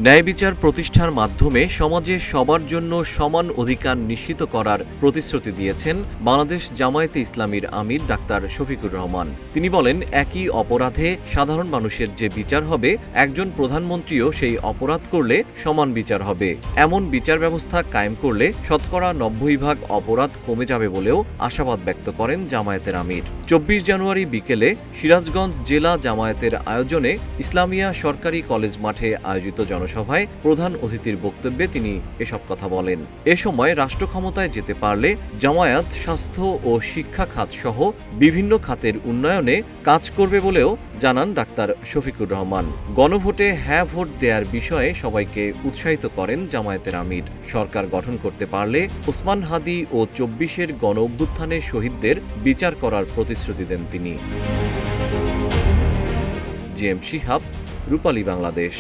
ন্যায় বিচার প্রতিষ্ঠার মাধ্যমে সমাজে সবার জন্য সমান অধিকার নিশ্চিত করার প্রতিশ্রুতি দিয়েছেন বাংলাদেশ জামায়াতে ইসলামীর আমির ডাক্তার শফিকুর রহমান। তিনি বলেন, একই অপরাধে সাধারণ মানুষের যে বিচার হবে, একজন প্রধানমন্ত্রীও সেই অপরাধ করলে সমান বিচার হবে। এমন বিচার ব্যবস্থা কায়েম করলে শতকরা 90% অপরাধ কমে যাবে বলেও আশাবাদ ব্যক্ত করেন জামায়াতের আমির। 24 জানুয়ারি বিকেলে সিরাজগঞ্জ জেলা জামায়াতের আয়োজনে ইসলামিয়া সরকারি কলেজ মাঠে আয়োজিত জনসভায় প্রধান অতিথির বক্তব্যে তিনি এসব কথা বলেন। এ সময় রাষ্ট্র ক্ষমতায় যেতে পারলে জামায়াত স্বাস্থ্য ও শিক্ষা খাত সহ বিভিন্ন খাতের উন্নয়নে কাজ করবে বলেও জানান ডাক্তার শফিকুর রহমান। গণভোটে হ্যাঁ ভোট দেওয়ার বিষয়ে সবাইকে উৎসাহিত করেন জামায়াতের আমির। সরকার গঠন করতে পারলে ওসমান হাদি ও 24-এর গণ অভ্যুত্থানের শহীদদের বিচার করার প্রতিশ্রুতি দেন তিনি। জিএম শিহাব, রূপালী বাংলাদেশ।